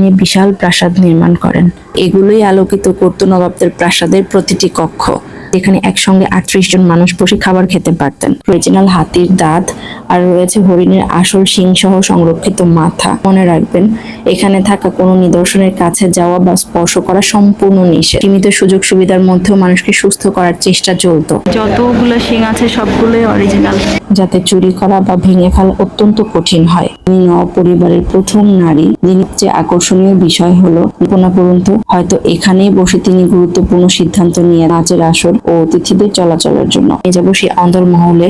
নিয়ে বিশাল প্রাসাদ নির্মাণ করেন। এগুলোই আলোকিত করত নবাবদের প্রাসাদের প্রতিটি কক্ষ, যেখানে একসঙ্গে 38 জন মানুষ বসে খাবার খেতে পারতেন। অরিজিনাল হাতির দাঁত আর রয়েছে হরিণের আসল শিং সহ সংরক্ষিত মাথা। মনে রাখবেন, এখানে থাকা কোনো নিদর্শনের কাছে যাওয়া বা স্পর্শ করা সম্পূর্ণ নিষেধ। সীমিত সুযোগ সুবিধার মধ্যেও মানুষকে সুস্থ করার চেষ্টা চলতো। যতগুলো শিং আছে সবগুলোই অরিজিনাল, যাতে চুরি করা বা ভেঙে ফেলা অত্যন্ত কঠিন হয়। তিনি নওয়াব পরিবারের প্রথম নারী, যিনি যে আকর্ষণীয় বিষয় হলো কল্পনা করুন তো, হয়তো এখানেই বসে তিনি গুরুত্বপূর্ণ সিদ্ধান্ত নিয়ে নাচের আসর ও অতিথিদের চলাচলের জন্য। এ যাব সেই অন্দরমহলে।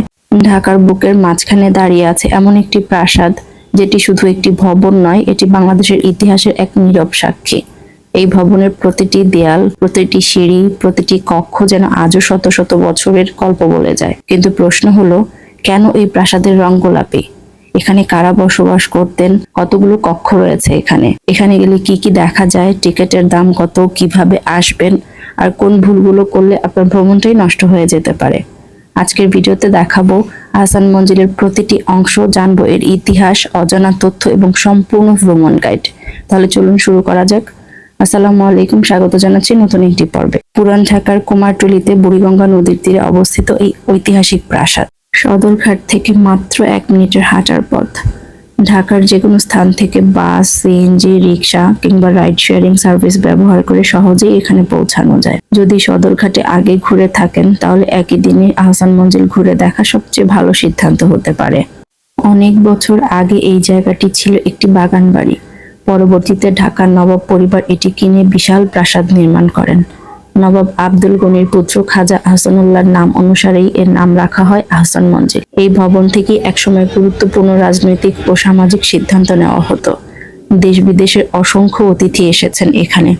ঢাকার বুকের মাঝখানে দাঁড়িয়ে আছে এমন একটি প্রাসাদ, যেটি শুধু একটি ভবন নয়, এটি বাংলাদেশের ইতিহাসের এক নীরব সাক্ষী। এই ভবনের প্রতিটি দেয়াল, প্রতিটি সিঁড়ি, প্রতিটি কক্ষ যেন আজও শত শত বছরের গল্প বলে যায়। কিন্তু প্রশ্ন হলো, কেন এই প্রাসাদের রং গোলাপি? এখানে কারা বসবাস করতেন? কতগুলো কক্ষ রয়েছে এখানে গেলে কি কি দেখা যায়? টিকিটের দাম কত? কিভাবে আসবেন? আর কোন ভুলগুলো করলে আপনার ভ্রমণটাই নষ্ট হয়ে যেতে পারে? আজকের ভিডিওতে দেখাবো আহসান মঞ্জিলের প্রতিটি অংশ, জানবো এর ইতিহাস, অজানা তথ্য এবং সম্পূর্ণ ভ্রমণ গাইড। তাহলে চলুন শুরু করা যাক। আসসালামু আলাইকুম, স্বাগত জানাচ্ছি নতুন একটি পর্বে। পুরান ঢাকার কুমারটুলিতে বুড়িগঙ্গা নদীর তীরে অবস্থিত এই ঐতিহাসিক প্রাসাদ সদরঘাট থেকে মাত্র 1 মিনিটের হাঁটার পথ। ঢাকার যে কোনো স্থান থেকে বাস, সিএনজি, রিক্সা কিংবা রাইড শেয়ারিং সার্ভিস ব্যবহার করে সহজেই এখানে পৌঁছানো যায়। যদি সদরঘাটে আগে ঘুরে থাকেন, তাহলে একই দিনে আহসান মঞ্জিল ঘুরে দেখা সবচেয়ে ভালো সিদ্ধান্ত হতে পারে। অনেক বছর আগে এই জায়গাটি ছিল একটি বাগান বাড়ি। পরবর্তীতে ঢাকার নবাব পরিবার এটি কিনে বিশাল প্রাসাদ নির্মাণ করেন। নবাব আব্দুল গনির পুত্র খাজা আহসানুল্লাহর নাম অনুসারেই এর নাম রাখা হয় আহসান মঞ্জিল। এই ভবন থেকে একসময় গুরুত্বপূর্ণ রাজনৈতিক ও সামাজিক সিদ্ধান্ত নেওয়া হতো। দেশ বিদেশের অসংখ্য অতিথি এসেছেন এখানে।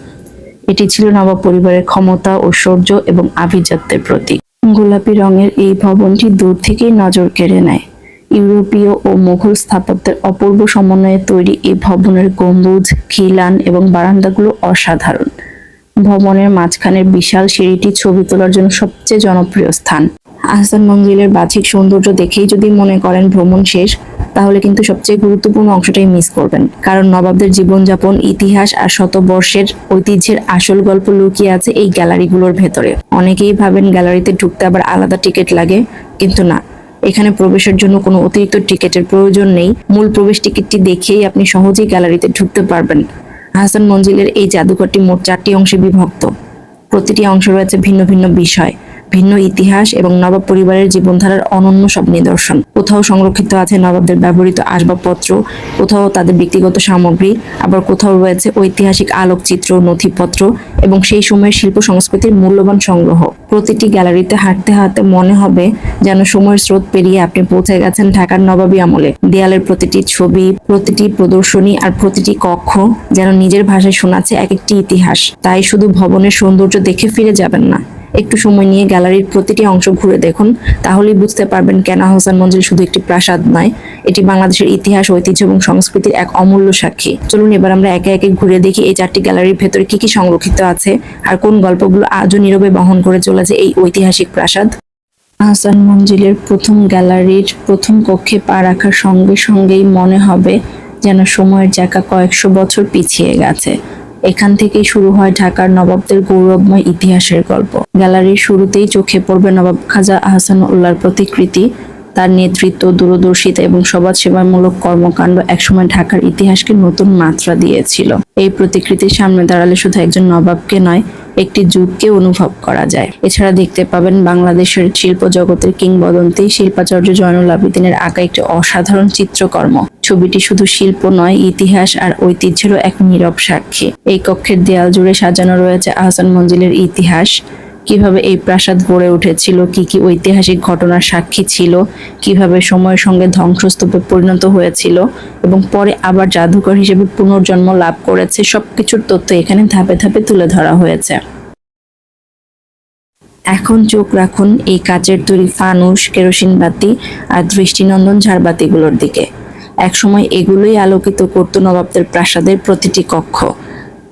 এটি ছিল নবাব পরিবারের ক্ষমতা, ঐশ্বর্য এবং আভিজাত্যের প্রতীক। গোলাপি রঙের এই ভবনটি দূর থেকেই নজর কেড়ে নেয়। ইউরোপীয় ও মুঘল স্থাপত্যের অপূর্ব সমন্বয়ে তৈরি এই ভবনের গম্বুজ, খিলান এবং বারান্দাগুলো অসাধারণ। ভবনের মাঝখানের বিশাল সিঁড়িটি ছবি তোলার জন্য সবচেয়ে জনপ্রিয় স্থান। আহসান মঞ্জিলের বাহ্যিক সৌন্দর্য দেখেই যদি মনে করেন ভ্রমণ শেষ, তাহলে কিন্তু সবচেয়ে গুরুত্বপূর্ণ অংশটাই মিস করবেন। কারণ নবাবদের জীবনযাপন, ইতিহাস আর শতবর্ষের ঐতিহ্যের আসল গল্প লুকিয়ে আছে এই গ্যালারিগুলোর ভেতরে। অনেকেই ভাবেন গ্যালারিতে ঢুকতে আবার আলাদা টিকিট লাগে, কিন্তু না, এখানে প্রবেশের জন্য কোনো অতিরিক্ত টিকিটের প্রয়োজন নেই। মূল প্রবেশ টিকিটটি দেখেই আপনি সহজেই গ্যালারিতে ঢুকতে পারবেন। আহসান মঞ্জিলের এই জাদুঘরটি মোট 4টি অংশে বিভক্ত। প্রতিটি অংশ রয়েছে ভিন্ন ভিন্ন বিষয়, ভিন্ন ইতিহাস এবং নবাব পরিবারের জীবনধারার অনন্য সব নিদর্শন। কোথাও সংরক্ষিত আছে নবাবদের ব্যবহৃত আসবাবপত্র, কোথাও তাদের ব্যক্তিগত সামগ্রী, আবার কোথাও রয়েছে ঐতিহাসিক আলোকচিত্র, নথিপত্র এবং সেই সময়ের শিল্প সংস্কৃতির মূল্যবান সংগ্রহ। প্রতিটি গ্যালারিতে হাঁটতে হাঁটতে মনে হবে যেন সময়ের স্রোত পেরিয়ে আপনি পৌঁছে গেছেন ঢাকার নবাবী আমলে। দেয়ালের প্রতিটি ছবি, প্রতিটি প্রদর্শনী আর প্রতিটি কক্ষ যেন নিজের ভাষায় শোনাচ্ছে এক একটি ইতিহাস। তাই শুধু ভবনের সৌন্দর্য দেখে ফিরে যাবেন না, একটু সময় নিয়ে গ্যালারির প্রতিটি অংশ ঘুরে দেখুন। তাহলেই বুঝতে পারবেন কেন আহসান মঞ্জিল শুধু একটি প্রাসাদ নয়, এটি বাংলাদেশের ইতিহাস, ঐতিহ্য এবং সংস্কৃতির এক অমূল্য সাক্ষী। চলুন এবার আমরা একে একে ঘুরে দেখি এই 4টি গ্যালারির ভেতরে কি কি সংরক্ষিত আছে আর কোন গল্পগুলো আজও নীরবে বহন করে চলেছে এই ঐতিহাসিক প্রাসাদ। আহসান মঞ্জিলের প্রথম গ্যালারির প্রথম কক্ষে পা রাখার সঙ্গে সঙ্গেই মনে হবে যেন সময়ের চাকা কয়েকশো বছর পিছিয়ে গেছে। এখান থেকেই শুরু হয় ঢাকার নবাবদের গৌরবময় ইতিহাসের গল্প। গ্যালারির শুরুতেই চোখে পড়বে নবাব খাজা আহসানুল্লাহর প্রতিকৃতি। তার নেতৃত্ব, দূরদর্শিতা এবং সমাজসেবামূলক কর্মকাণ্ড একসময় ঢাকার ইতিহাসকে নতুন মাত্রা দিয়েছিল। এই প্রতিকৃতির সামনে দাঁড়ালে শুধু একজন নবাবকে নয়, একটি যুগকে অনুভব করা যায়। এছাড়া দেখতে পাবেন বাংলাদেশের শিল্প জগতের কিংবদন্তি শিল্পাচার্য জয়নুল আবেদিনের আঁকা একটি অসাধারণ চিত্রকর্ম। ছবিটি শুধু শিল্প নয়, ইতিহাস আর ঐতিহ্যেরও এক নীরব সাক্ষী। এই কক্ষের দেয়াল জুড়ে সাজানো রয়েছে আহসান মঞ্জিলের ইতিহাস, কিভাবে এই প্রাসাদ গড়ে উঠেছিল, কি কি ঐতিহাসিক ঘটনার সাক্ষী ছিল, কিভাবে সময়ের সঙ্গে ধ্বংসস্তূপে পরিণত হয়েছিল এবং পরে আবার জাদুঘর হিসেবে পুনর্জন্ম লাভ করেছে। সবকিছুর তথ্য এখানে ধাপে ধাপে তুলে ধরা হয়েছে। এখন চোখ রাখুন এই কাচের তৈরি ফানুস, কেরোসিন বাতি আর দৃষ্টিনন্দন ঝাড়বাতিগুলোর দিকে। একসময় এগুলোই আলোকিত করত নবাবদের প্রাসাদের প্রতিটি কক্ষ।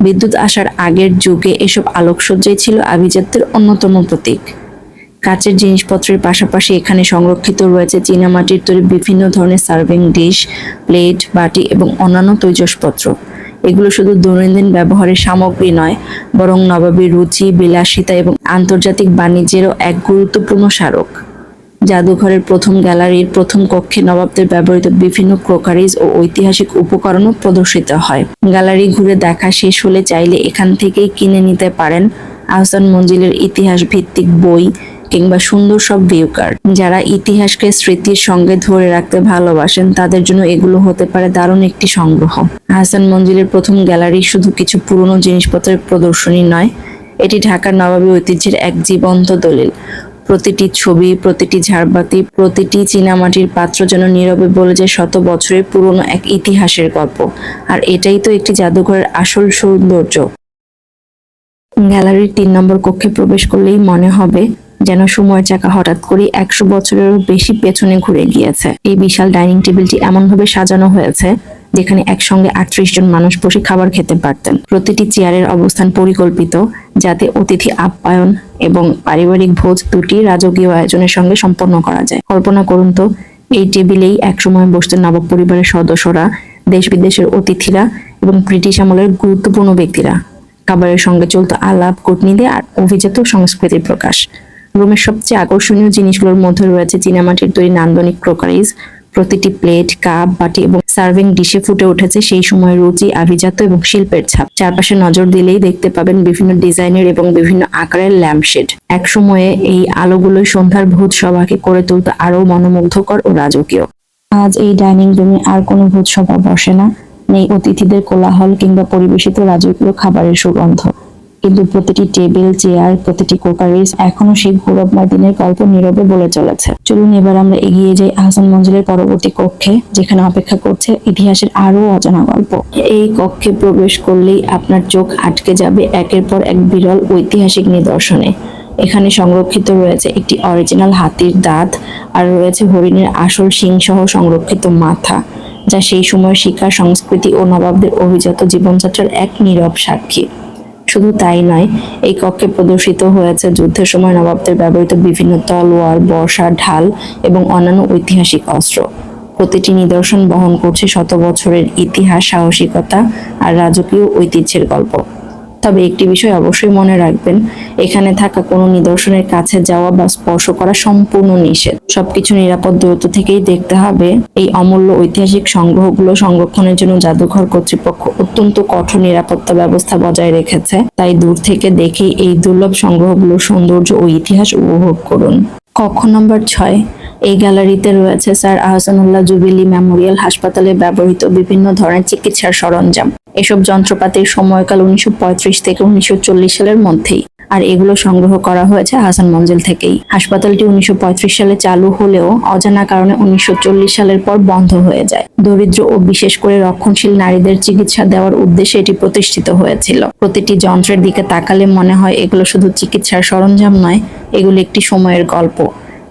বিদ্যুৎ আসার আগের যুগে এসব আলোকসজ্জাই ছিল আভিজাত্যের অন্যতম প্রতীক। কাচের জিনিসপত্রের পাশাপাশি এখানে সংরক্ষিত রয়েছে চীনামাটির তৈরি বিভিন্ন ধরনের সার্ভিং ডিশ, প্লেট, বাটি এবং অন্যান্য তৈজসপত্র। এগুলো শুধু দৈনন্দিন ব্যবহারের সামগ্রী নয়, বরং নবাবী রুচি, বিলাসিতা এবং আন্তর্জাতিক বাণিজ্যেরও এক গুরুত্বপূর্ণ স্মারক। জাদুঘরের প্রথম গ্যালারির প্রথম কক্ষে নবাবদের ব্যবহৃত বিভিন্ন ক্রোকারিজ ও ঐতিহাসিক উপকরণও প্রদর্শিত হয়। গ্যালারি ঘুরে দেখা শেষ হলে চাইলে এখান থেকেই কিনে নিতে পারেন আহসান মঞ্জিলের ইতিহাস ভিত্তিক বই কিংবা সুন্দর সব ভিউ কার্ড। যারা ইতিহাসকে স্মৃতির সঙ্গে ধরে রাখতে ভালোবাসেন তাদের জন্য এগুলো হতে পারে দারুণ একটি সংগ্রহ। আহসান মঞ্জিলের প্রথম গ্যালারি শুধু কিছু পুরনো জিনিসপত্রের প্রদর্শনী নয়, এটি ঢাকার নবাবী ঐতিহ্যের এক জীবন্ত দলিল। প্রতিটি ছবি, প্রতিটি ঝাড়বাতি, প্রতিটি চীনামাটির পাত্র যেন নীরবে বলে যায় শত বছরের পুরনো এক ইতিহাসের গল্প। আর এটাই তো একটি জাদুঘরের আসল সৌন্দর্য। গ্যালারির 3 নম্বর কক্ষে প্রবেশ করলেই মনে হবে যেন সময়ের চাকা হঠাৎ করে 100 বছরেরও বেশি পেছনে ঘুরে গিয়েছে। এই বিশাল ডাইনিং টেবিলটি এমনভাবে সাজানো হয়েছে যেখানে একসঙ্গে 38 জন মানুষ বসে খাবার খেতে পারতেন। প্রতিটি চেয়ারের অবস্থান পরিকল্পিত যাতে অতিথি আপ্যায়ন এবং পারিবারিক ভোজ দুটি রাজকীয় আয়োজনের সঙ্গে সম্পন্ন করা যায়। কল্পনা করুন তো, এই টেবিলেই একসময় বসতেন নবাব পরিবারের সদস্যরা, দেশ বিদেশের অতিথিরা এবং ব্রিটিশ আমলের গুরুত্বপূর্ণ ব্যক্তিরা। খাবারের সঙ্গে চলত আলাপ, কূটনীতি আর অভিজাত সংস্কৃতির প্রকাশ। রুমের সবচেয়ে আকর্ষণীয় জিনিসগুলোর মধ্যে রয়েছে চীনামাটির তৈরি নান্দনিক ক্রোকারিজ। প্রতিটি প্লেট, কাপ, বাটি এবং সার্ভিং ডিশে ফুটে উঠেছে সেই সময়ের রুচি, আভিজাত্য এবং শিল্পের ছাপ। চারপাশে নজর দিলেই দেখতে পাবেন বিভিন্ন ডিজাইনের এবং বিভিন্ন আকারের ল্যাম্পশেড। এক সময়ে এই আলোগুলোই সন্ধ্যার ভোজ সভাকে করে তুলতে আরো মনোমুগ্ধকর ও রাজকীয়। আজ এই ডাইনিং রুমে আর কোনো ভোজ সভা বসে না, নেই অতিথিদের কোলাহল কিংবা পরিবেশিত রাজকীয় খাবারের সুগন্ধ। কিন্তু প্রতিটি টেবিল, চেয়ার, প্রতিটি ক্রোকারিজ এখনো সেই গৌরবময় দিনের গল্প নীরবে বলে চলেছে। চলুন এবার আমরা এগিয়ে যাই আহসান মঞ্জিলের পরবর্তী কক্ষে, যেখানে অপেক্ষা করছে ইতিহাসের আরো অজানা গল্প। এই কক্ষে প্রবেশ করলেই আপনার চোখ আটকে যাবে একের পর এক বিরল ঐতিহাসিক নিদর্শনে। এখানে সংরক্ষিত রয়েছে একটি অরিজিনাল হাতির দাঁত, আর রয়েছে হরিণের আসল শিং সহ সংরক্ষিত মাথা, যা সেই সময়ের শিকার সংস্কৃতি ও নবাবদের অভিজাত জীবনযাত্রার এক নীরব সাক্ষী। শুধু তাই নয়, এই কক্ষে প্রদর্শিত হয়েছে যুদ্ধের সময় নবাবদের ব্যবহৃত বিভিন্ন তলোয়ার, বর্শা, ঢাল এবং অন্যান্য ঐতিহাসিক অস্ত্র। প্রতিটি নিদর্শন বহন করছে শত বছরের ইতিহাস, সাহসিকতা আর রাজকীয় ঐতিহ্যের গল্প। তবে একটি বিষয় অবশ্যই মনে রাখবেন, এখানে থাকা কোনো নিদর্শনের কাছে যাওয়া বা স্পর্শ করা সম্পূর্ণ নিষেধ। সবকিছু নিরাপদ দূরত্ব থেকেই দেখতে হবে। এই অমূল্য ঐতিহাসিক সংগ্রহগুলো সংরক্ষণের জন্য জাদুঘর কর্তৃপক্ষ অত্যন্ত কঠোর নিরাপত্তা ব্যবস্থা বজায় রেখেছে। তাই দূর থেকে দেখেই এই দুর্লভ সংগ্রহগুলোর সৌন্দর্য ও ইতিহাস উপভোগ করুন। কক্ষ নম্বর 6। এই গ্যালারিতে রয়েছে স্যার আহসানুল্লাহ জুবিলি মেমোরিয়াল হাসপাতালে ব্যবহৃত বিভিন্ন ধরনের চিকিৎসার সরঞ্জাম। এসব যন্ত্রপাতির সময়কাল 1935 থেকে 1940 সালের মধ্যেই, আর এগুলো সংগ্রহ করা হয়েছে আহসান মঞ্জিল থেকেই। হাসপাতালটি 1935 সালে চালু হলেও অজানা কারণে 1940 সালের পর বন্ধ হয়ে যায়। দরিদ্র ও বিশেষ করে রক্ষণশীল নারীদের চিকিৎসা দেওয়ার উদ্দেশ্যে এটি প্রতিষ্ঠিত হয়েছিল। প্রতিটি যন্ত্রের দিকে তাকালে মনে হয় এগুলো শুধু চিকিৎসার সরঞ্জাম নয়, এগুলো একটি সময়ের গল্প,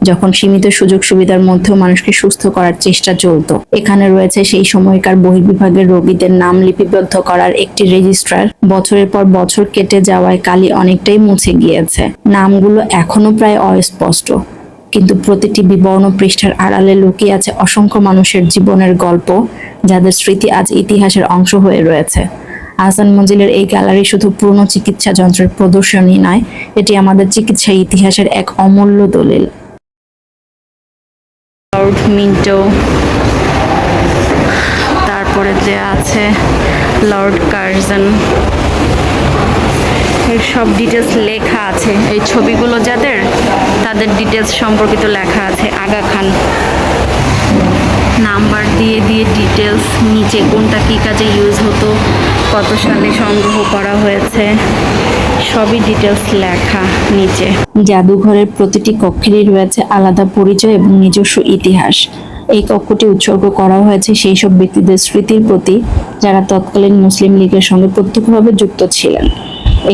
যখন সীমিত সুযোগ সুবিধার মধ্যেও মানুষকে সুস্থ করার চেষ্টা চলত। এখানে রয়েছে সেই সময়কার বহির্বিভাগের রোগীদের নাম লিপিবদ্ধ করার একটি রেজিস্ট্রার। বছরের পর বছর কেটে যাওয়ায় কালি অনেকটাই মুছে গিয়েছে। নামগুলো এখনো প্রায় অস্পষ্ট, কিন্তু প্রতিটি বিবর্ণ পৃষ্ঠার আড়ালে লুকিয়ে আছে অসংখ্য মানুষের জীবনের গল্প, যাদের স্মৃতি আজ ইতিহাসের অংশ হয়ে রয়েছে। আহসান মঞ্জিলের এই গ্যালারি শুধু পুরনো চিকিৎসা যন্ত্রের প্রদর্শনী নয়, এটি আমাদের চিকিৎসা ইতিহাসের এক অমূল্য দলিল। লর্ড মিন্টো, তারপরে যে আছে লর্ড কার্জন, এর সব ডিটেলস লেখা আছে। এই ছবিগুলো যাদের, তাদের ডিটেলস সম্পর্কিত লেখা আছে। আগা খান, নাম্বার দিয়ে দিয়ে ডিটেলস, নিচে কোনটা কী কাজে ইউজ হতো, কত সালে সংগ্রহ করা হয়েছে, সবই ডিটেলস লেখা নিচে। জাদুঘরের প্রতিটি কক্ষেরই রয়েছে আলাদা পরিচয় এবং নিজস্ব ইতিহাস। এই কক্ষটি উৎসর্গ করা হয়েছে সেই সব ব্যক্তিদের স্মৃতির প্রতি যারা তৎকালীন মুসলিম লীগের সঙ্গে প্রত্যক্ষভাবে যুক্ত ছিলেন।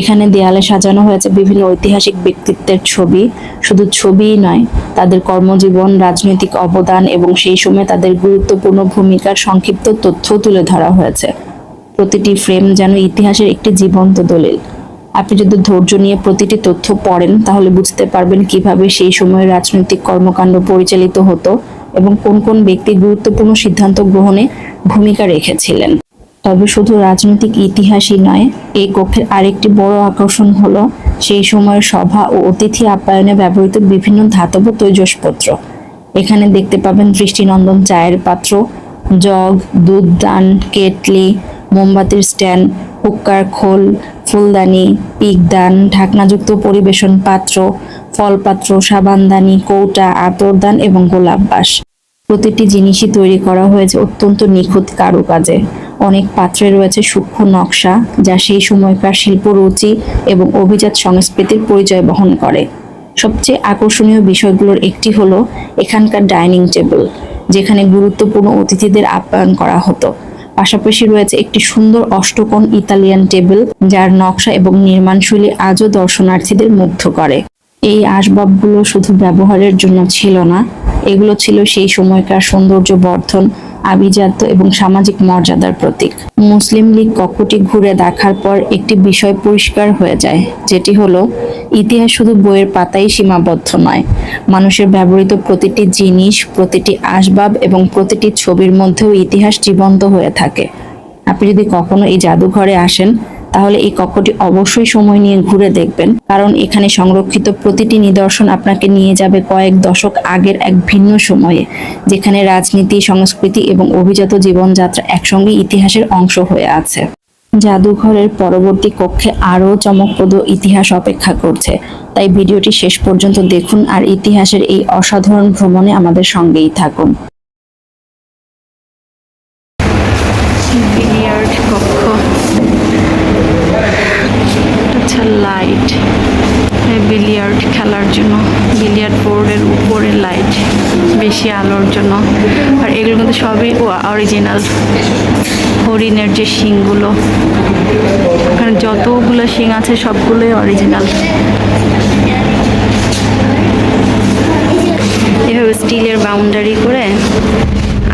এখানে দেয়ালে সাজানো হয়েছে বিভিন্ন ঐতিহাসিক ব্যক্তিত্বের ছবি। শুধু ছবিই নয়, তাদের কর্মজীবন, রাজনৈতিক অবদান এবং সেই সময় তাদের গুরুত্বপূর্ণ ভূমিকার সংক্ষিপ্ত তথ্য তুলে ধরা হয়েছে। প্রতিটি ফ্রেম যেন ইতিহাসের একটি জীবন্ত দলিল। আপনি যদি ধৈর্য নিয়ে প্রতিটি তথ্য পড়েন তাহলে বুঝতে পারবেন কিভাবে সেই সময়ের রাজনৈতিক কর্মকাণ্ড পরিচালিত হতো এবং কোন কোন ব্যক্তি গুরুত্বপূর্ণ সিদ্ধান্ত গ্রহণে ভূমিকা রেখেছিলেন। তবে শুধু রাজনৈতিক ইতিহাসই নয়, এই কক্ষের আরেকটি বড় আকর্ষণ হলো সেই সময়ের সভা ও অতিথি আপ্যায়নে ব্যবহৃত বিভিন্ন ধাতব তৈজসপত্র। এখানে দেখতে পাবেন দৃষ্টিনন্দন চায়ের পাত্র, জগ, দুধদান, কেটলি, মোমবাতির স্ট্যান্ড, হুক্কার খোল, ফুলদানি, পিকদান, ঢাকনাযুক্ত পরিবেশন পাত্র, ফলপাত্র, সাবানদানি, কৌটা, আতরদান এবং গোলাপ বাঁশ। প্রতিটি জিনিসই তৈরি করা হয়েছে অত্যন্ত নিখুঁত কারুকাজে। অনেক পাত্রে রয়েছে সূক্ষ্ম নকশা, যা সেই সময়কার শিল্পরুচি এবং অভিজাত সংস্কৃতির পরিচয় বহন করে। সবচেয়ে আকর্ষণীয় বিষয়গুলোর একটি হলো এখানকার ডাইনিং টেবিল, যেখানে গুরুত্বপূর্ণ অতিথিদের আপ্যায়ন করা হতো। পাশাপাশি রয়েছে একটি সুন্দর অষ্টকোণ ইতালিয়ান টেবিল, যার নকশা এবং নির্মাণশৈলী আজও দর্শনার্থীদের মুগ্ধ করে। এই আসবাবগুলো শুধু ব্যবহারের জন্য ছিল না, এগুলো ছিল সেই সময়কার সৌন্দর্য বর্ধন, আভিজাত্য এবং সামাজিক মর্যাদার প্রতীক। মুসলিম লীগ কক্ষটি ঘুরে দেখার পর একটি বিষয় পরিষ্কার হয়ে যায়, যেটি হলো ইতিহাস শুধু বইয়ের পাতায় সীমাবদ্ধ নয়। মানুষের ব্যবহৃত প্রতিটি জিনিস, প্রতিটি আসবাব এবং প্রতিটি ছবির মধ্যেও ইতিহাস জীবন্ত হয়ে থাকে। আপনি যদি কখনো এই জাদুঘরে আসেন, তাহলে এই কক্ষটি অবশ্যই সময় নিয়ে ঘুরে দেখবেন, কারণ এখানে সংরক্ষিত প্রতিটি নিদর্শন আপনাকে নিয়ে যাবে কয়েক দশক আগের এক ভিন্ন সময়ে, যেখানে রাজনীতি, সংস্কৃতি এবং অভিজাত জীবনযাত্রা একসঙ্গে ইতিহাসের অংশ হয়ে আছে। জাদুঘরের পরবর্তী কক্ষে আরও চমকপ্রদ ইতিহাস অপেক্ষা করছে, তাই ভিডিওটি শেষ পর্যন্ত দেখুন আর ইতিহাসের এই অসাধারণ ভ্রমণে আমাদের সঙ্গেই থাকুন। বিলিয়ার্ড কক্ষ, আচ্ছা লাইট, বিলিয়ার্ড খেলার জন্য বিলিয়ার্ড বোর্ডের উপরে লাইট, বেশি আলোর জন্য। আর এগুলো কিন্তু সবই অরিজিনাল। হরিণের যে শিংগুলো, এখানে যতগুলো শিং আছে সবগুলোই অরিজিনাল। এভাবে স্টিলের বাউন্ডারি করে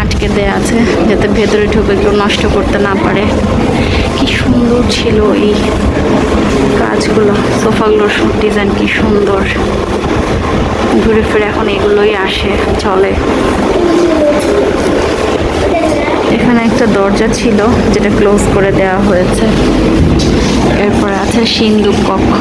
আটকে দেয়া আছে, যাতে ভেতরে ঢুকে কেউ নষ্ট করতে না পারে। কি সুন্দর ছিল এই কাজগুলো, সোফাগুলোর ডিজাইন কি সুন্দর। ঘুরে ফিরে এখন এগুলোই আসে, চলে। এখানে একটা দরজা ছিল যেটা ক্লোজ করে দেওয়া হয়েছে। এরপর আছে সিন্দুক কক্ষ।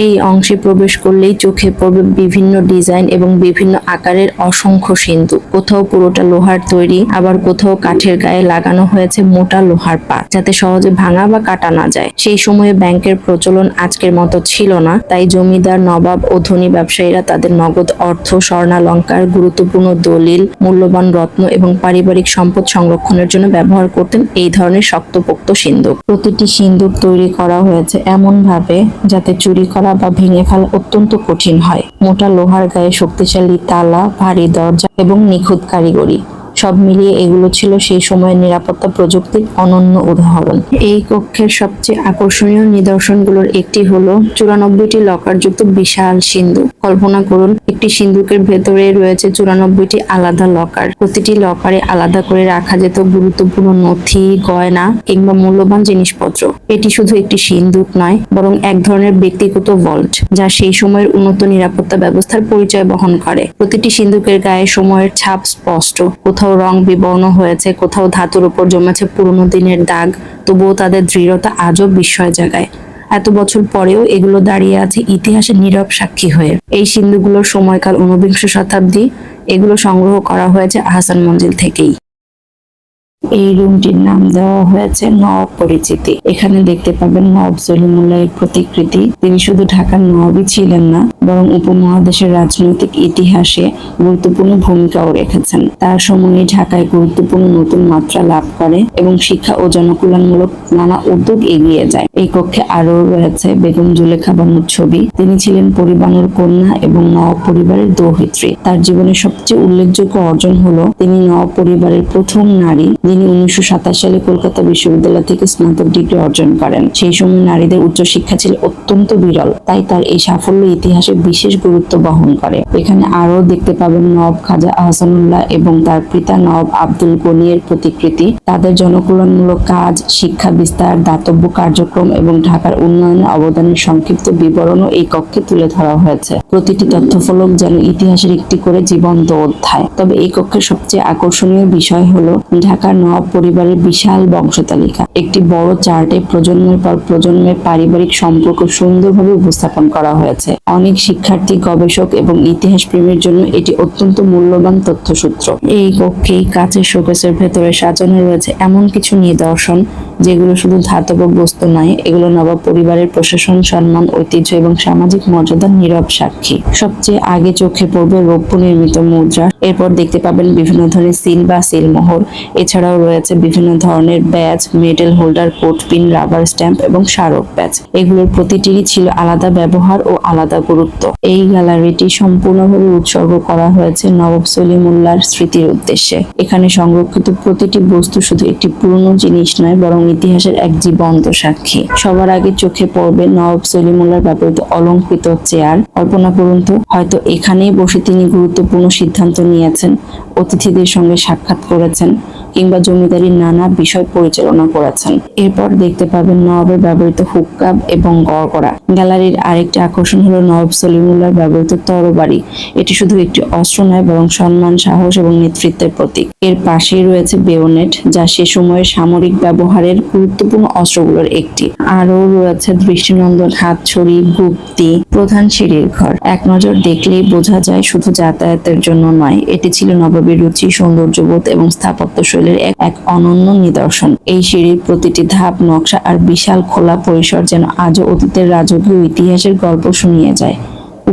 এই অংশে প্রবেশ করলেই চোখে পড়বে বিভিন্ন ডিজাইন এবং বিভিন্ন আকারের অসংখ্য সিন্দুক। কোথাও পুরোটা লোহার তৈরি, আবার কোথাও কাঠের গায়ে লাগানো হয়েছে মোটা লোহার পাত, যাতে সহজে ভাঙা বা কাটা না যায়। সেই সময়ে ব্যাংকের প্রচলন আজকের মতো ছিল না, তাই জমিদার, নবাব ও ধনী ব্যবসায়ীরা তাদের নগদ অর্থ, স্বর্ণালংকার, গুরুত্বপূর্ণ দলিল, মূল্যবান রত্ন এবং পারিবারিক সম্পদ সংরক্ষণের জন্য ব্যবহার করতেন এই ধরনের শক্তপোক্ত সিন্দুক। প্রতিটি সিন্দুক তৈরি করা হয়েছে এমন ভাবে যাতে চুরি করা বা ভেঙে ফেলা অত্যন্ত কঠিন হয়। মোটা লোহার গায়ে শক্তিশালী তালা, ভারী দরজা এবং নিখুঁত কারিগরি, সব মিলিয়ে এগুলো ছিল সেই সময়ের নিরাপত্তা প্রযুক্তির অনন্য উদাহরণ। এই কক্ষের সবচেয়ে আকর্ষণীয় নিদর্শনগুলোর একটি হলো 94টি লকারযুক্ত বিশাল সিন্দুক। কল্পনা করুন, একটি সিন্দুকের ভেতরে রয়েছে 94টি আলাদা লকার। প্রতিটি লকারে আলাদা করে রাখা যেত গুরুত্বপূর্ণ নথি, গয়না কিংবা মূল্যবান জিনিসপত্র। এটি শুধু একটি সিন্দুক নয়, বরং এক ধরনের ব্যক্তিগত ভল্ট, যা সেই সময়ের উন্নত নিরাপত্তা ব্যবস্থার পরিচয় বহন করে। প্রতিটি সিন্দুকের গায়ে সময়ের ছাপ স্পষ্ট, কোথাও রং বিবর্ণ হয়েছে, কোথাও ধাতুর উপর জমেছে পুরনো দিনের দাগ, তবুও তাদের দৃঢ়তা আজও বিস্ময় জাগায়। এত বছর পরেও এগুলো দাঁড়িয়ে আছে ইতিহাসের নীরব সাক্ষী হয়ে। এই সিন্ধুগুলোর সময়কাল 19বিংশ শতাব্দী। এগুলো সংগ্রহ করা হয়েছে আহসান মঞ্জিল থেকেই। এই রুমটির নাম দেওয়া হয়েছে নওয়াব পরিচিতি। এখানে দেখতে পাবেন নওয়াব সলিমুল্লাহের প্রতিকৃতি। তিনি শুধু ঢাকার নওয়াবই ছিলেন না, বরং উপমহাদেশের রাজনৈতিক ইতিহাসে গুরুত্বপূর্ণ ভূমিকাও রেখেছেন। তার সময়ে ঢাকায় গুরুত্বপূর্ণ নতুন মাত্রা লাভ করে এবং শিক্ষা ও জনকল্যাণমূলক নানা উদ্যোগ এগিয়ে যায়। এই কক্ষে আরও রয়েছে বেগম জুলেখা বানুর ছবি। তিনি ছিলেন পরিবারের কন্যা এবং নওয়াব পরিবারের দৌহিত্রী। তার জীবনের সবচেয়ে উল্লেখযোগ্য অর্জন হলো তিনি নওয়াব পরিবারের প্রথম নারী, যিনি 1927 সালে কলকাতা বিশ্ববিদ্যালয় থেকে স্নাতক ডিগ্রি অর্জন করেন। সেই সময় নারীদের উচ্চশিক্ষা ছিল অত্যন্ত বিরল, তাই তার এই সাফল্য ইতিহাসে বিশেষ গুরুত্ব বহন করে। এখানে আরও দেখতে পাবেন নওয়াব খাজা আহসানুল্লাহ এবং তার পিতা নওয়াব আব্দুল গনিয়ের প্রতিকৃতি। তাদের জনকল্যাণমূলক কাজ, শিক্ষা বিস্তার, দাতব্য কার্যক্রম এবং ঢাকার উন্নয়নে অবদানের সংক্ষিপ্ত বিবরণও এই কক্ষে তুলে ধরা হয়েছে। প্রতিটি তথ্যফলক যেন ইতিহাসের একটি করে জীবন্ত অধ্যায়। তবে এই কক্ষের সবচেয়ে আকর্ষণীয় বিষয় হলো ঢাকার নবাব পরিবারের বিশাল বংশতালিকা। একটি বড় চার্টে প্রজন্মের পর প্রজন্মের পারিবারিক সম্পর্ক সুন্দরভাবে উপস্থাপন করা হয়েছে। অনেক শিক্ষার্থী, গবেষক এবং ইতিহাস প্রেমীর জন্য এটি অত্যন্ত মূল্যবান তথ্যসূত্র। এই কক্ষেই কাচের শোকেসের ভেতরে সাজানো রয়েছে এমন কিছু নিদর্শন যেগুলো শুধু ধাতব বস্তু নয়, এগুলো নবাব পরিবারের প্রশাসন, সম্মান, ঐতিহ্য এবং সামাজিক মর্যাদার নীরব সাক্ষী। সবচেয়ে আগে চোখে পড়বে রৌপ্য নির্মিত মুদ্রা, এরপর দেখতে পাবেন বিভিন্ন ধরনের সিল বা সিলমোহর। এছাড়াও রয়েছে বিভিন্ন ধরনের badge, medal holder, coat pin, rubber stamp এবং স্মারক ব্যাজ। এগুলোর প্রতিটিরই ছিল আলাদা ব্যবহার ও আলাদা গুরুত্ব। এই গ্যালারিটি সম্পূর্ণভাবে উৎসর্গ করা হয়েছে নবাব সলিমুল্লাহর স্মৃতির উদ্দেশ্যে। এখানে সংরক্ষিত প্রতিটি বস্তু শুধু একটি পুরনো জিনিস নয়, বরং ইতিহাসের এক জীবন্ত সাক্ষী। সবার আগে চোখে পড়বে নবাব সলিমুল্লাহর ব্যবহৃত অলংকৃত চেয়ার। কল্পনা করুন তো, হয়তো এখানেই বসে তিনি গুরুত্বপূর্ণ সিদ্ধান্ত নিয়েছেন, অতিথিদের সঙ্গে সাক্ষাৎ করেছেন কিংবা জমিদারির নানা বিষয় পরিচালনা করেছেন। এরপর দেখতে পাবেন নবাবের ব্যবহৃত হুক্কা এবং গড়গড়া। গ্যালারির আরেকটি আকর্ষণ হলো নবাব সলিমুল্লাহর ব্যবহৃত তরবারি। এটি শুধু একটি অস্ত্র নয়, বরং সম্মান, সাহস এবং নেতৃত্বের প্রতীক। এর পাশেই রয়েছে বেয়োনেট, যা সে সময়ের সামরিক ব্যবহারের গুরুত্বপূর্ণ অস্ত্রগুলোর একটি। আরও রয়েছে দৃষ্টিনন্দন হাতছড়ি, গুপ্তি। প্রধান সিঁড়ির ঘর এক নজর দেখলেই বোঝা যায় শুধু যাতায়াতের জন্য নয়, এটি ছিল নবাবের রুচি, সৌন্দর্যবোধ এবং স্থাপত্য শৈলীর এক অনন্য নিদর্শন। এই সিঁড়ির প্রতিটি ধাপ, নকশা আর বিশাল খোলা পরিসর যেন আজও অতীতের রাজকীয় ইতিহাসের গল্প শুনিয়ে যায়।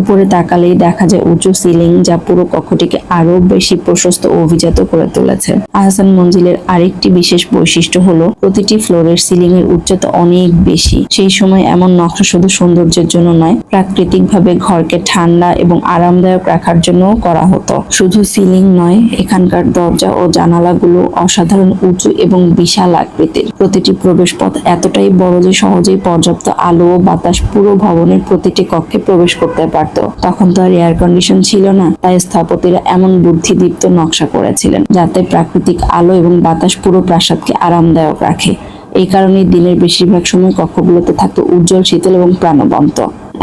উপরে তাকালেই দেখা যায় উঁচু সিলিং, যা পুরো কক্ষটিকে আরো বেশি প্রশস্ত ও অভিজাত করে তুলেছে। আহসান মঞ্জিলের আরেকটি বিশেষ বৈশিষ্ট্য হলো প্রতিটি ফ্লোরের সিলিং এর উচ্চতা অনেক বেশি। সেই সময় এমন নকশা শুধু সৌন্দর্যের জন্য নয়, প্রাকৃতিকভাবে ঘরকে ঠান্ডা এবং আরামদায়ক রাখার জন্যও করা হতো। শুধু সিলিং নয়, এখানকার দরজা ও জানালাগুলো অসাধারণ উঁচু এবং বিশাল আকৃতির। প্রতিটি প্রবেশপথ এতটাই বড় যে সহজেই পর্যাপ্ত আলো ও বাতাস পুরো ভবনের প্রতিটি কক্ষে প্রবেশ করতে পারত। তখন তো আর এয়ার কন্ডিশন ছিল না, তাই স্থপতিরা এমন বুদ্ধিদীপ্ত নকশা করেছিলেন যাতে প্রাকৃতিক আলো এবং বাতাস পুরো প্রাসাদকে আরামদায়ক রাখে। এই কারণে দিনের বেশিরভাগ সময় কক্ষগুলোতে থাকতো উজ্জ্বল, শীতল এবং প্রাণবন্ত।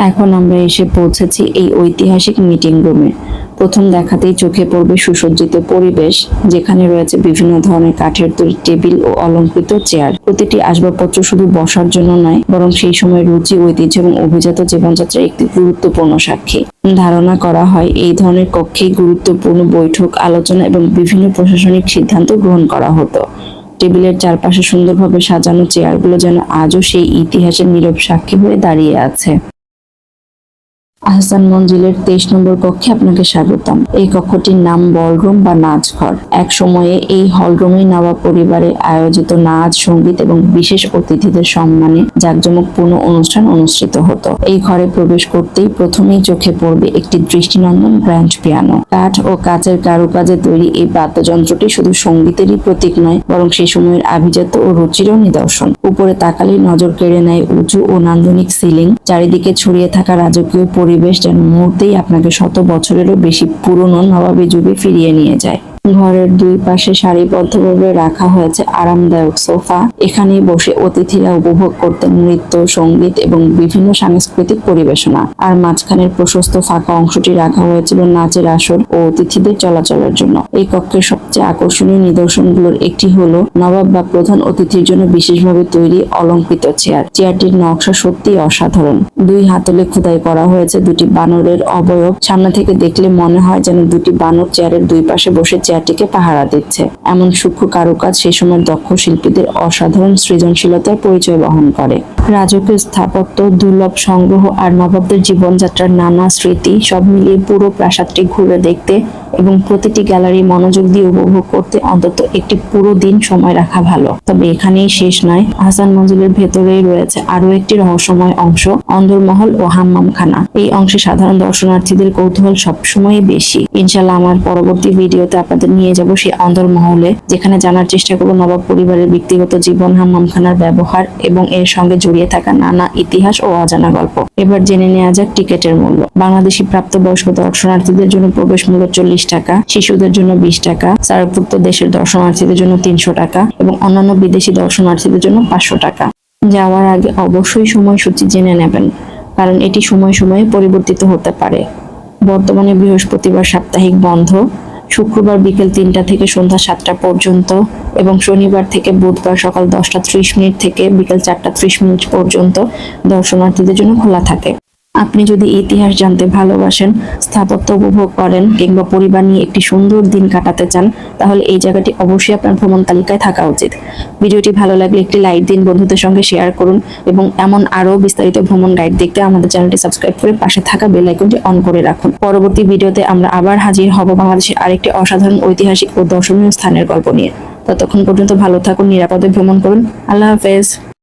এখন আমরা এসে পৌঁছেছি এই ঐতিহাসিক মিটিং রুমে। প্রথম দেখাতেই চোখে পড়বে সুসজ্জিত পরিবেশ, যেখানে রয়েছে বিভিন্ন ধরনের কাঠের তৈরি টেবিল ও অলংকৃত চেয়ার। প্রতিটি আসবাবপত্র শুধু বসার জন্য নয়, বরং সেই সময়ের রুচি, ঐতিহ্য এবং অভিজাত জীবনযাত্রার একটি গুরুত্বপূর্ণ সাক্ষী। ধারণা করা হয় এই ধরনের কক্ষেই গুরুত্বপূর্ণ বৈঠক, আলোচনা এবং বিভিন্ন প্রশাসনিক সিদ্ধান্ত গ্রহণ করা হতো। টেবিলের চারপাশে সুন্দরভাবে সাজানো চেয়ারগুলো যেন আজও সেই ইতিহাসের নীরব সাক্ষী হয়ে দাঁড়িয়ে আছে। আহসান মঞ্জিলের 23 নম্বর কক্ষে আপনাকে স্বাগতম। এই কক্ষটির নাম বলরুম বা নাচঘর। এক সময়ে এই হলরুমে নবাব পরিবারের আয়োজিত নাচ, সঙ্গীত এবং বিশেষ অতিথিদের সম্মানে জাঁকজমকপূর্ণ অনুষ্ঠান অনুষ্ঠিত হতো। এই ঘরে প্রবেশ করতেই প্রথমেই চোখে পড়বে একটি দৃষ্টিনন্দন গ্র্যান্ড পিয়ানো। কাঠ ও কাচের কারুকাজে তৈরি এই বাদ্যযন্ত্রটি শুধু সঙ্গীতেরই প্রতীক নয়, বরং সেই সময়ের আভিজাত্য ও রুচিরও নিদর্শন। উপরে তাকালেই নজর কেড়ে নেয় উঁচু ও নান্দনিক সিলিং, চারিদিকে ছড়িয়ে থাকা রাজকীয় পরিবেশ যেন মুহূর্তেই আপনাকে শত বছরেরও বেশি পুরনো নবাবী যুগে ফিরিয়ে নিয়ে যায়। ঘরের দুই পাশে সারিবদ্ধভাবে রাখা হয়েছে আরামদায়ক সোফা। এখানে বসে অতিথিরা উপভোগ করতেন নৃত্য, সঙ্গীত এবং বিভিন্ন সাংস্কৃতিক পরিবেশনা। আর মাঝখানের প্রশস্ত ফাঁকা অংশটি রাখা হয়েছিল নাচের আসর ও অতিথিদের চলাচলের জন্য। এই কক্ষের সবচেয়ে আকর্ষণীয় নিদর্শনগুলোর একটি হলো নবাব বা প্রধান অতিথির জন্য বিশেষভাবে তৈরি অলংকৃত চেয়ার। চেয়ারটির নকশা সত্যিই অসাধারণ। দুই হাতলে খোদাই করা হয়েছে দুটি বানরের অবয়ব। সামনে থেকে দেখলে মনে হয় যেন দুটি বানর চেয়ারের দুই পাশে বসে চেয়ারটিকে পাহারা দিচ্ছে। এমন সূক্ষ্ম কারুকাজ সেই সময়ের দক্ষ শিল্পীদের অসাধারণ সৃজনশীলতার পরিচয় বহন করে। রাজকীয় স্থাপত্য, দুর্লভ সংগ্রহ আর নবাবদের জীবনযাত্রার নানা স্মৃতি সব মিলিয়ে পুরো প্রাসাদটি ঘুরে দেখতে এবং প্রতিটি গ্যালারি মনোযোগ দিয়ে উপভোগ করতে অন্তত একটি পুরো দিন সময় রাখা ভালো। তবে এখানেই শেষ নয়, আহসান মঞ্জিলের ভেতরেই রয়েছে আরো একটি রহস্যময় অংশ, অন্দরমহল ও হাম্মামখানা। এই অংশে সাধারণ দর্শনার্থীদের কৌতূহল সবসময় বেশি। ইনশাল্লাহ আমার পরবর্তী ভিডিওতে আপনাদের নিয়ে যাব সেই অন্দরমহলে, যেখানে জানার চেষ্টা করব নবাব পরিবারের ব্যক্তিগত জীবন, হাম্মামখানার ব্যবহার এবং এর সঙ্গে জড়িয়ে থাকা নানা ইতিহাস ও অজানা গল্প। এবার জেনে নেওয়া যাক টিকেটের মূল্য। বাংলাদেশি প্রাপ্তবয়স্ক দর্শনার্থীদের জন্য প্রবেশ মূল্য 40 টাকা, শিশুদের জন্য 20 টাকা, সার্কভুক্ত দেশের দর্শনার্থীদের জন্য 300 টাকা এবং অন্যান্য বিদেশি দর্শনার্থীদের জন্য 500 টাকা। যাওয়ার আগে অবশ্যই সময়সূচি জেনে নেবেন, কারণ এটি সময়ে সময়ে পরিবর্তিত হতে পারে। বর্তমানে বৃহস্পতিবার সাপ্তাহিক বন্ধ, শুক্রবার বিকেল 3টা থেকে সন্ধ্যা 7টা পর্যন্ত এবং শনিবার থেকে বুধবার সকাল 10টা 30 মিনিট থেকে বিকেল 4টা 30 মিনিট পর্যন্ত দর্শনার্থীদের জন্য খোলা থাকে। আপনি যদি ইতিহাস জানতে ভালোবাসেন, স্থাপত্য উপভোগ করেন কিংবা পরিবার নিয়ে একটি সুন্দর দিন কাটাতে চান, তাহলে এই জায়গাটি অবশ্যই আপনার ভ্রমণ তালিকায় থাকা উচিত। ভিডিওটি ভালো লাগলে একটি লাইক দিন, বন্ধুদের সঙ্গে শেয়ার করুন এবং এমন আরো বিস্তারিত ভ্রমণ গাইড দেখতে আমাদের চ্যানেলটি সাবস্ক্রাইব করে পাশে থাকা বেল আইকনটি অন করে রাখুন। পরবর্তী ভিডিওতে আমরা আবার হাজির হব বাংলাদেশের আরেকটি অসাধারণ ঐতিহাসিক ও দর্শনীয় স্থানের গল্প নিয়ে। ততক্ষণ পর্যন্ত ভালো থাকুন, নিরাপদে ভ্রমণ করুন। আল্লাহ হাফেজ।